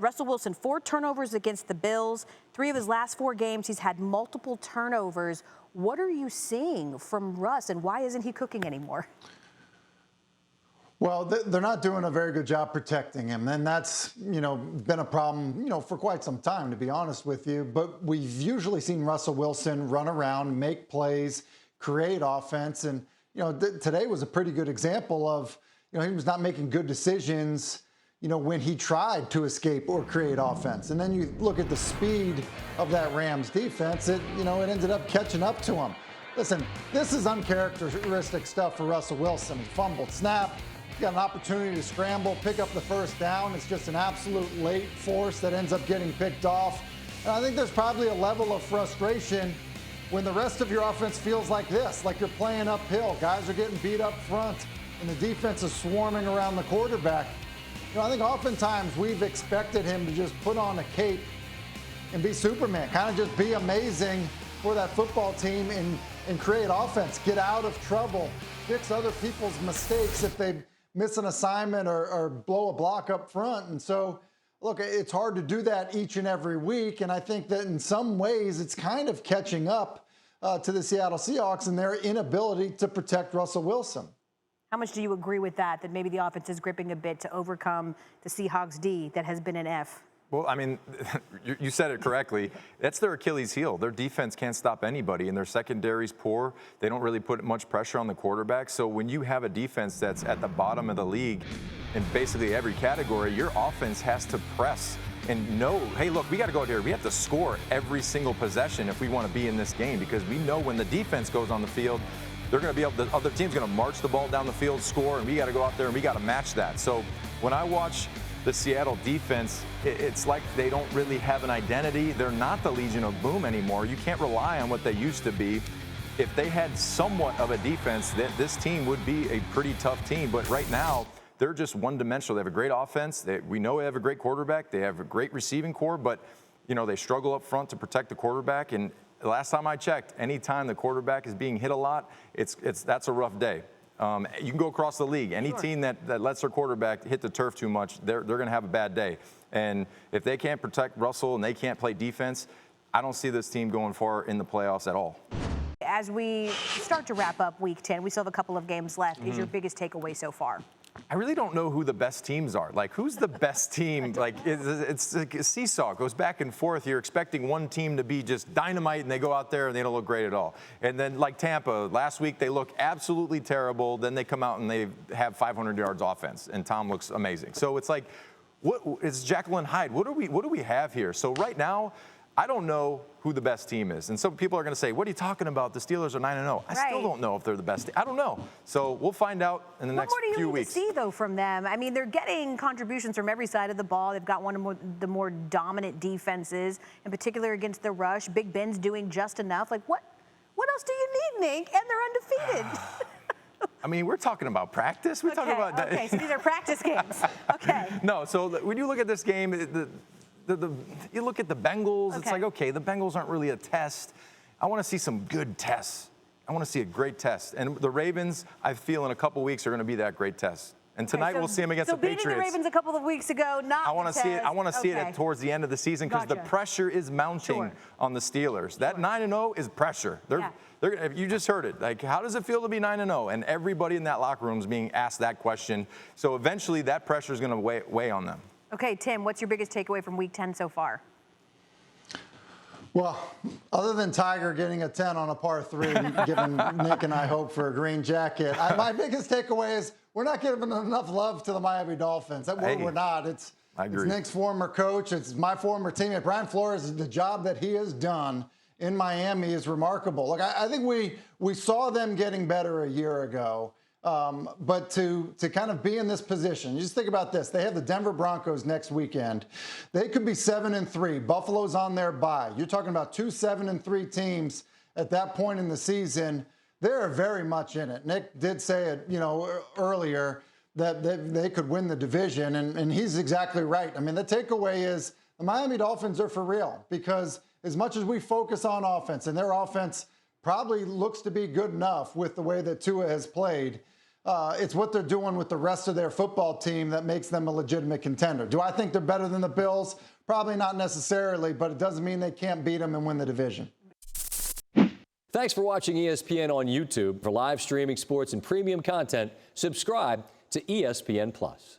Russell Wilson, 4 turnovers against the Bills. 3 of his last 4 games, he's had multiple turnovers. What are you seeing from Russ, and why isn't he cooking anymore? Well, they're not doing a very good job protecting him, and that's, been a problem, for quite some time, to be honest with you. But we've usually seen Russell Wilson run around, make plays, create offense, and, today was a pretty good example of, he was not making good decisions, when he tried to escape or create offense. And then you look at the speed of that Rams defense, it ended up catching up to him. Listen, this is uncharacteristic stuff for Russell Wilson. He fumbled snap, got an opportunity to scramble, pick up the first down. It's just an absolute late force that ends up getting picked off. And I think there's probably a level of frustration when the rest of your offense feels like this, like you're playing uphill. Guys are getting beat up front, and the defense is swarming around the quarterback. I think oftentimes we've expected him to just put on a cape and be Superman, kind of just be amazing for that football team and create offense, get out of trouble, fix other people's mistakes if they miss an assignment or blow a block up front. And so, look, it's hard to do that each and every week, and I think that in some ways it's kind of catching up to the Seattle Seahawks and their inability to protect Russell Wilson. How much do you agree with that maybe the offense is gripping a bit to overcome the Seahawks D that has been an F? Well, I mean, you said it correctly. That's their Achilles heel. Their defense can't stop anybody, and their secondary's poor. They don't really put much pressure on the quarterback. So when you have a defense that's at the bottom of the league in basically every category, your offense has to press and know, hey, look, we got to go out here. We have to score every single possession if we want to be in this game, because we know when the defense goes on the field, they're going to be able. The other team's going to march the ball down the field, score, and we got to go out there and we got to match that. So when I watch the Seattle defense, it's like they don't really have an identity. They're not the Legion of Boom anymore. You can't rely on what they used to be. If they had somewhat of a defense, this team would be a pretty tough team. But right now, they're just one-dimensional. They have a great offense. We know they have a great quarterback. They have a great receiving core, but they struggle up front to protect the quarterback. And the last time I checked, anytime the quarterback is being hit a lot, that's a rough day. You can go across the league. Any team that lets their quarterback hit the turf too much, they're going to have a bad day. And if they can't protect Russell and they can't play defense, I don't see this team going far in the playoffs at all. As we start to wrap up Week 10, we still have a couple of games left. Is your biggest takeaway so far? I really don't know who the best teams are. Like, who's the best team? Like, it's like a seesaw. It goes back and forth. You're expecting one team to be just dynamite, and they go out there and they don't look great at all. And then, like Tampa, last week they look absolutely terrible. Then they come out and they have 500 yards offense, and Tom looks amazing. So it's like, it's Jekyll and Hyde. What do we have here? So right now, I don't know who the best team is. And some people are going to say, what are you talking about? The Steelers are 9-0. I still don't know if they're the best team. I don't know. So we'll find out in the next few weeks. What more do you need to see, though, from them? I mean, they're getting contributions from every side of the ball. They've got one of the more dominant defenses, in particular against the rush. Big Ben's doing just enough. Like, what else do you need, Nink? And they're undefeated. I mean, we're talking about practice. We're talking about Okay, so these are practice games. Okay. No, so when you look at this game, you look at the Bengals, It's like, okay, the Bengals aren't really a test. I want to see some good tests. I want to see a great test. And the Ravens, I feel in a couple weeks are going to be that great test. And tonight we'll see them against the Patriots. So beating the Ravens a couple of weeks ago, not I want to see it. I want to see it towards the end of the season because the pressure is mounting on the Steelers. That 9-0 is pressure. You just heard it. Like, how does it feel to be 9-0? And everybody in that locker room is being asked that question. So eventually that pressure is going to weigh on them. Okay, Tim, what's your biggest takeaway from Week 10 so far? Well, other than Tiger getting a 10 on a par 3, giving Nick and I hope for a green jacket, my biggest takeaway is we're not giving enough love to the Miami Dolphins. We're not. It's Nick's former coach. It's my former teammate. Brian Flores, the job that he has done in Miami is remarkable. Look, I think we saw them getting better a year ago. But to kind of be in this position, you just think about this. They have the Denver Broncos next weekend. They could be 7-3. Buffalo's on their bye. You're talking about 2 7-3 teams at that point in the season. They're very much in it. Nick did say it, earlier that they could win the division, and he's exactly right. I mean, the takeaway is the Miami Dolphins are for real because as much as we focus on offense, and their offense probably looks to be good enough with the way that Tua has played, It's what they're doing with the rest of their football team that makes them a legitimate contender. Do I think they're better than the Bills? Probably not necessarily, but it doesn't mean they can't beat them and win the division. Thanks for watching ESPN on YouTube. For live streaming sports and premium content, subscribe to ESPN+.